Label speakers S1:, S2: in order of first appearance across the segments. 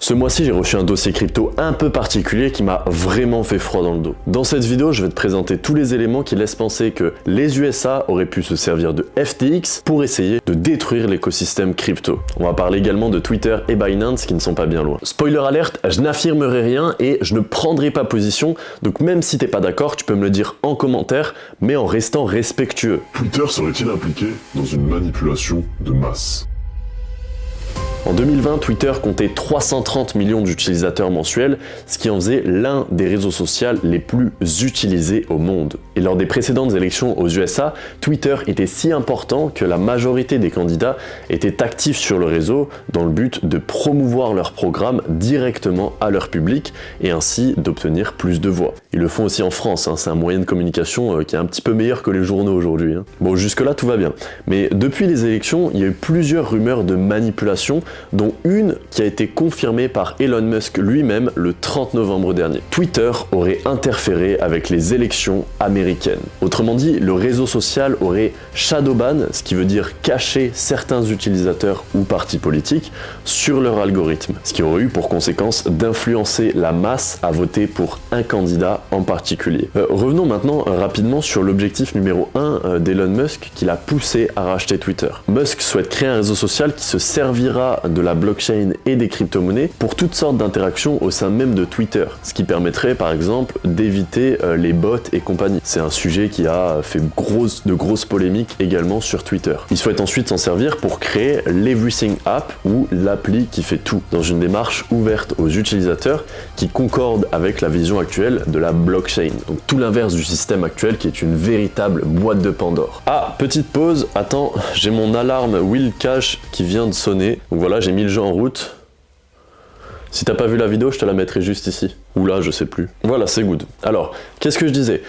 S1: Ce mois-ci, j'ai reçu un dossier crypto un peu particulier qui m'a vraiment fait froid dans le dos. Dans cette vidéo, je vais te présenter tous les éléments qui laissent penser que les USA auraient pu se servir de FTX pour essayer de détruire l'écosystème crypto. On va parler également de Twitter et Binance qui ne sont pas bien loin. Spoiler alert, je n'affirmerai rien et je ne prendrai pas position, donc même si t'es pas d'accord, tu peux me le dire en commentaire, mais en restant respectueux.
S2: Twitter serait-il impliqué dans une manipulation de masse ?
S1: En 2020, Twitter comptait 330 millions d'utilisateurs mensuels, ce qui en faisait l'un des réseaux sociaux les plus utilisés au monde. Et lors des précédentes élections aux USA, Twitter était si important que la majorité des candidats étaient actifs sur le réseau dans le but de promouvoir leur programme directement à leur public et ainsi d'obtenir plus de voix. Ils le font aussi en France, c'est un moyen de communication qui est un petit peu meilleur que les journaux aujourd'hui. Bon, jusque-là tout va bien. Mais depuis les élections, il y a eu plusieurs rumeurs de manipulation, dont une qui a été confirmée par Elon Musk lui-même le 30 novembre dernier. Twitter aurait interféré avec les élections américaines. Autrement dit, le réseau social aurait shadowban, ce qui veut dire cacher certains utilisateurs ou partis politiques sur leur algorithme, ce qui aurait eu pour conséquence d'influencer la masse à voter pour un candidat en particulier. Revenons maintenant rapidement sur l'objectif numéro 1 d'Elon Musk qui l'a poussé à racheter Twitter. Musk souhaite créer un réseau social qui se servira de la blockchain et des crypto-monnaies pour toutes sortes d'interactions au sein même de Twitter, ce qui permettrait par exemple d'éviter les bots et compagnie. C'est un sujet qui a fait de grosses polémiques également sur Twitter. Il souhaite ensuite s'en servir pour créer l'Everything App ou l'appli qui fait tout, dans une démarche ouverte aux utilisateurs qui concorde avec la vision actuelle de la blockchain. Donc tout l'inverse du système actuel qui est une véritable boîte de Pandore. Ah, petite pause, attends, j'ai mon alarme Will Cash qui vient de sonner. Donc voilà, j'ai mis le jeu en route. Si t'as pas vu la vidéo, je te la mettrai juste ici. Ou là, je sais plus. Voilà, c'est good. Alors, qu'est-ce que je disais ?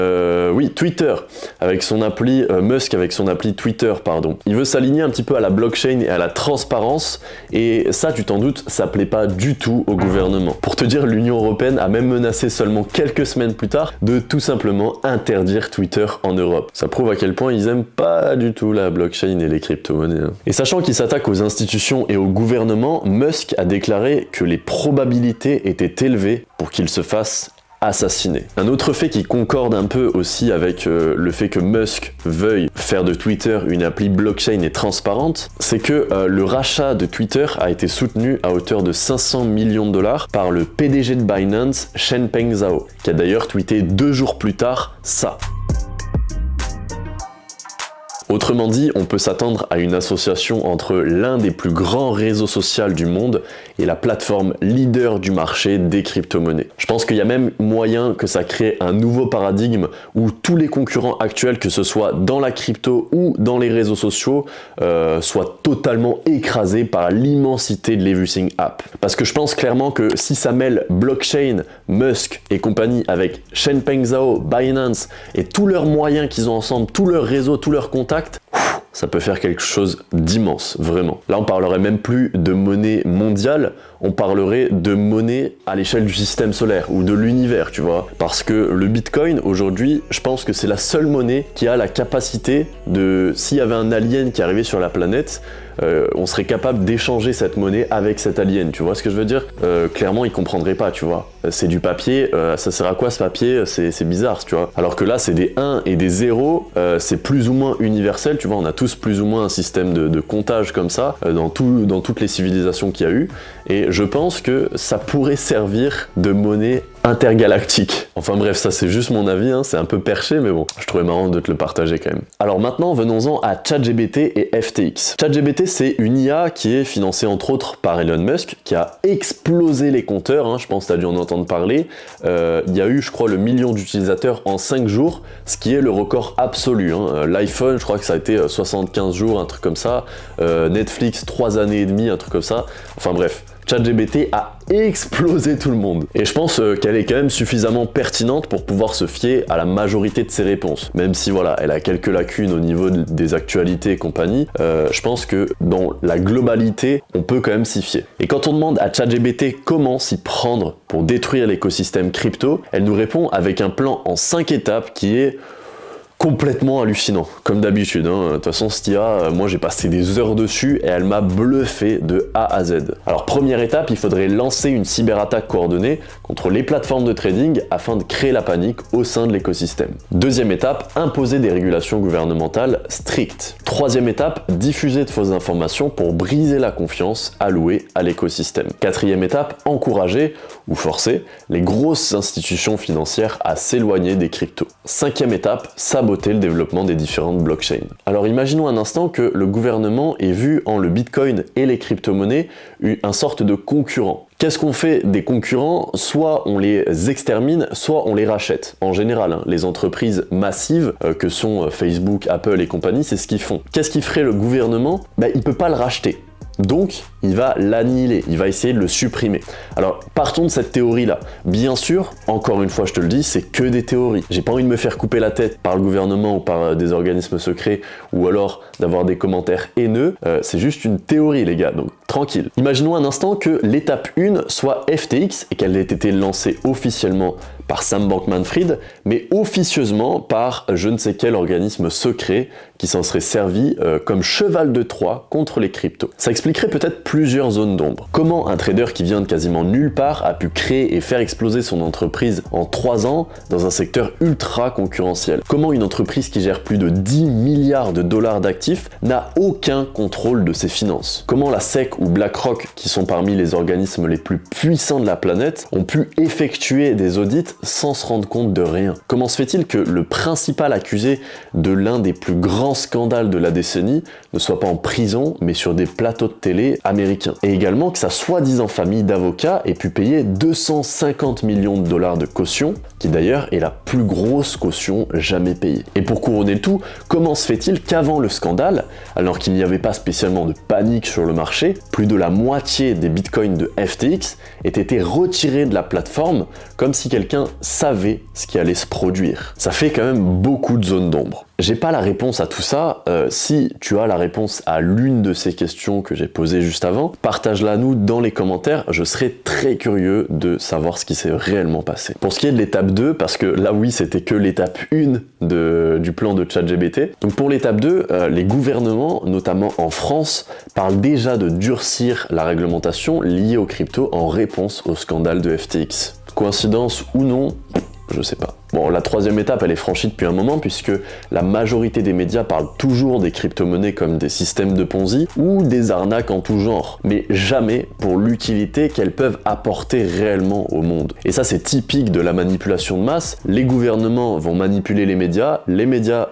S1: Oui, Twitter, avec son appli, Musk avec son appli Twitter, pardon. Il veut s'aligner un petit peu à la blockchain et à la transparence, et ça, tu t'en doutes, ça plaît pas du tout au gouvernement. Pour te dire, l'Union Européenne a même menacé seulement quelques semaines plus tard de tout simplement interdire Twitter en Europe. Ça prouve à quel point ils aiment pas du tout la blockchain et les crypto-monnaies. Et sachant qu'il s'attaque aux institutions et au gouvernement, Musk a déclaré que les probabilités étaient élevées pour qu'il se fasse assassiner. Un autre fait qui concorde un peu aussi avec le fait que Musk veuille faire de Twitter une appli blockchain et transparente, c'est que le rachat de Twitter a été soutenu à hauteur de 500 millions de dollars par le PDG de Binance, Changpeng Zhao, qui a d'ailleurs tweeté 2 jours plus tard ça. Autrement dit, on peut s'attendre à une association entre l'un des plus grands réseaux sociaux du monde et la plateforme leader du marché des crypto-monnaies. Je pense qu'il y a même moyen que ça crée un nouveau paradigme où tous les concurrents actuels, que ce soit dans la crypto ou dans les réseaux sociaux, soient totalement écrasés par l'immensité de l'Everything App. Parce que je pense clairement que si ça mêle blockchain, Musk et compagnie avec Changpeng Zhao, Binance et tous leurs moyens qu'ils ont ensemble, tous leurs réseaux, tous leurs contacts, ça peut faire quelque chose d'immense, vraiment. Là, on parlerait même plus de monnaie mondiale, on parlerait de monnaie à l'échelle du système solaire ou de l'univers, tu vois. Parce que le Bitcoin, aujourd'hui, je pense que c'est la seule monnaie qui a la capacité de... S'il y avait un alien qui arrivait sur la planète, on serait capable d'échanger cette monnaie avec cet alien, tu vois ce que je veux dire ? Clairement, il comprendrait pas, tu vois. C'est du papier, ça sert à quoi ce papier ? C'est bizarre, tu vois. Alors que là, c'est des 1 et des 0, c'est plus ou moins universel, tu vois, on a tous plus ou moins un système de comptage comme ça, dans toutes les civilisations qu'il y a eu, et je pense que ça pourrait servir de monnaie intergalactique. Enfin bref, ça c'est juste mon avis, c'est un peu perché, mais bon, je trouvais marrant de te le partager quand même. Alors maintenant, venons-en à ChatGPT et FTX. ChatGPT, c'est une IA qui est financée entre autres par Elon Musk, qui a explosé les compteurs, je pense que tu as dû en entendre parler. Il y a eu, je crois, le million d'utilisateurs en 5 jours, ce qui est le record absolu. L'iPhone, je crois que ça a été 75 jours, un truc comme ça. Netflix, 3 années et demie, un truc comme ça. Enfin bref. ChatGPT a explosé tout le monde. Et je pense qu'elle est quand même suffisamment pertinente pour pouvoir se fier à la majorité de ses réponses. Même si voilà, elle a quelques lacunes au niveau des actualités et compagnie, je pense que dans la globalité, on peut quand même s'y fier. Et quand on demande à ChatGPT comment s'y prendre pour détruire l'écosystème crypto, elle nous répond avec un plan en 5 étapes qui est Complètement hallucinant, comme d'habitude. De toute façon, cette IA, moi j'ai passé des heures dessus et elle m'a bluffé de A à Z. Alors première étape, il faudrait lancer une cyberattaque coordonnée contre les plateformes de trading afin de créer la panique au sein de l'écosystème. Deuxième étape, imposer des régulations gouvernementales strictes. Troisième étape, diffuser de fausses informations pour briser la confiance allouée à l'écosystème. Quatrième étape, encourager ou forcer les grosses institutions financières à s'éloigner des cryptos. Cinquième étape, saboter le développement des différentes blockchains. Alors imaginons un instant que le gouvernement ait vu en le Bitcoin et les crypto-monnaies une sorte de concurrent. Qu'est-ce qu'on fait des concurrents? Soit on les extermine, soit on les rachète. En général, les entreprises massives que sont Facebook, Apple et compagnie, c'est ce qu'ils font. Qu'est-ce qu'il ferait le gouvernement? Il peut pas le racheter. Donc, il va l'annihiler, il va essayer de le supprimer. Alors, partons de cette théorie-là. Bien sûr, encore une fois, je te le dis, c'est que des théories. J'ai pas envie de me faire couper la tête par le gouvernement ou par des organismes secrets, ou alors d'avoir des commentaires haineux. C'est juste une théorie, les gars, donc tranquille. Imaginons un instant que l'étape 1 soit FTX et qu'elle ait été lancée officiellement par Sam Bankman-Fried, mais officieusement par je ne sais quel organisme secret qui s'en serait servi comme cheval de Troie contre les cryptos. Ça expliquerait peut-être plusieurs zones d'ombre. Comment un trader qui vient de quasiment nulle part a pu créer et faire exploser son entreprise en 3 ans dans un secteur ultra concurrentiel? Comment une entreprise qui gère plus de 10 milliards de dollars d'actifs n'a aucun contrôle de ses finances? Comment la SEC ou BlackRock, qui sont parmi les organismes les plus puissants de la planète, ont pu effectuer des audits sans se rendre compte de rien? Comment se fait-il que le principal accusé de l'un des plus grands scandales de la décennie ne soit pas en prison mais sur des plateaux de télé américains? Et également que sa soi-disant famille d'avocats ait pu payer 250 millions de dollars de caution, qui d'ailleurs est la plus grosse caution jamais payée. Et pour couronner le tout, comment se fait-il qu'avant le scandale, alors qu'il n'y avait pas spécialement de panique sur le marché, plus de la moitié des bitcoins de FTX aient été retirés de la plateforme comme si quelqu'un savait ce qui allait se produire? Ça fait quand même beaucoup de zones d'ombre. J'ai pas la réponse à tout ça. Si tu as la réponse à l'une de ces questions que j'ai posées juste avant, partage-la nous dans les commentaires. Je serais très curieux de savoir ce qui s'est réellement passé. Pour ce qui est de l'étape 2, parce que là oui, c'était que l'étape 1 du plan de ChatGPT. Donc pour l'étape 2, les gouvernements, notamment en France, parlent déjà de durcir la réglementation liée aux cryptos en réponse au scandale de FTX. Coïncidence ou non, je sais pas. Bon, la troisième étape, elle est franchie depuis un moment puisque la majorité des médias parlent toujours des crypto-monnaies comme des systèmes de Ponzi ou des arnaques en tout genre, mais jamais pour l'utilité qu'elles peuvent apporter réellement au monde. Et ça, c'est typique de la manipulation de masse. Les gouvernements vont manipuler les médias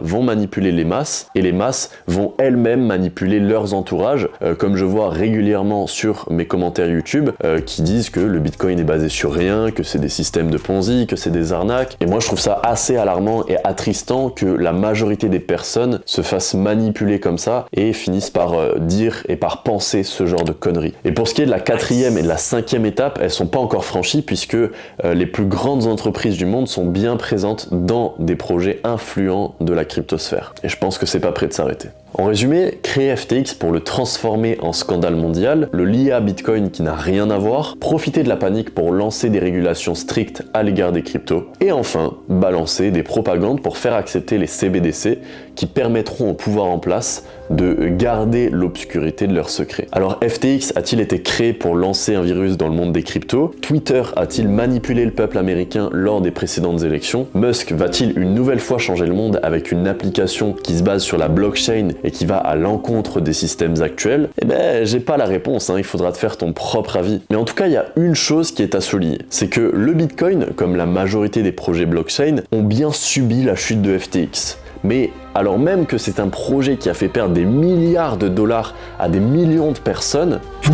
S1: vont manipuler les masses, et les masses vont elles-mêmes manipuler leurs entourages, comme je vois régulièrement sur mes commentaires YouTube, qui disent que le Bitcoin est basé sur rien, que c'est des systèmes de Ponzi, que c'est des arnaques. Et moi, je trouve ça assez alarmant et attristant que la majorité des personnes se fassent manipuler comme ça et finissent par dire et par penser ce genre de conneries. Et pour ce qui est de la quatrième et de la cinquième étape, elles sont pas encore franchies puisque les plus grandes entreprises du monde sont bien présentes dans des projets influents de la cryptosphère. Et je pense que c'est pas prêt de s'arrêter. En résumé, créer FTX pour le transformer en scandale mondial, le lier à Bitcoin qui n'a rien à voir, profiter de la panique pour lancer des régulations strictes à l'égard des cryptos, et enfin, balancer des propagandes pour faire accepter les CBDC qui permettront au pouvoir en place de garder l'obscurité de leurs secrets. Alors FTX a-t-il été créé pour lancer un virus dans le monde des cryptos? Twitter a-t-il manipulé le peuple américain lors des précédentes élections? Musk va-t-il une nouvelle fois changer le monde avec une application qui se base sur la blockchain et qui va à l'encontre des systèmes actuels? Eh ben, j'ai pas la réponse, il faudra te faire ton propre avis. Mais en tout cas, il y a une chose qui est à souligner, c'est que le Bitcoin, comme la majorité des projets blockchain, ont bien subi la chute de FTX. Mais alors même que c'est un projet qui a fait perdre des milliards de dollars à des millions de personnes,
S2: tout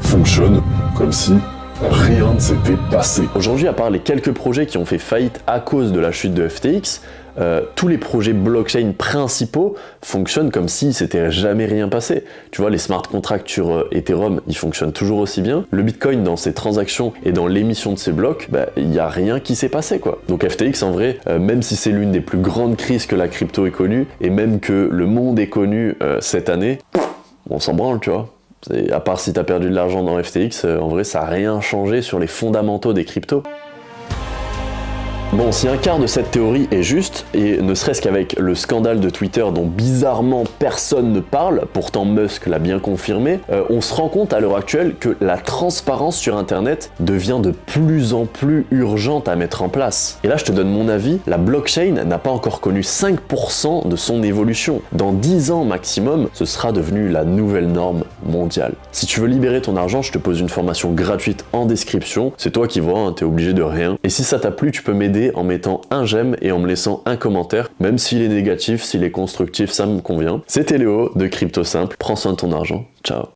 S2: fonctionne comme si rien ne s'était passé.
S1: Aujourd'hui, à part les quelques projets qui ont fait faillite à cause de la chute de FTX, tous les projets blockchain principaux fonctionnent comme si s'était jamais rien passé. Tu vois, les smart contracts sur Ethereum, ils fonctionnent toujours aussi bien. Le Bitcoin, dans ses transactions et dans l'émission de ses blocs, il n'y a rien qui s'est passé, quoi. Donc FTX, en vrai, même si c'est l'une des plus grandes crises que la crypto ait connue, et même que le monde ait connu cette année, on s'en branle, tu vois. À part si t'as perdu de l'argent dans FTX, en vrai, ça n'a rien changé sur les fondamentaux des cryptos. Bon, si un quart de cette théorie est juste, et ne serait-ce qu'avec le scandale de Twitter dont bizarrement personne ne parle, pourtant Musk l'a bien confirmé, on se rend compte à l'heure actuelle que la transparence sur Internet devient de plus en plus urgente à mettre en place. Et là, je te donne mon avis, la blockchain n'a pas encore connu 5% de son évolution. Dans 10 ans maximum, ce sera devenu la nouvelle norme mondiale. Si tu veux libérer ton argent, je te pose une formation gratuite en description. C'est toi qui vois, hein, t'es obligé de rien. Et si ça t'a plu, tu peux m'aider en mettant un j'aime et en me laissant un commentaire, même s'il est négatif, s'il est constructif, ça me convient. C'était Léo de Crypto Simple. Prends soin de ton argent. Ciao.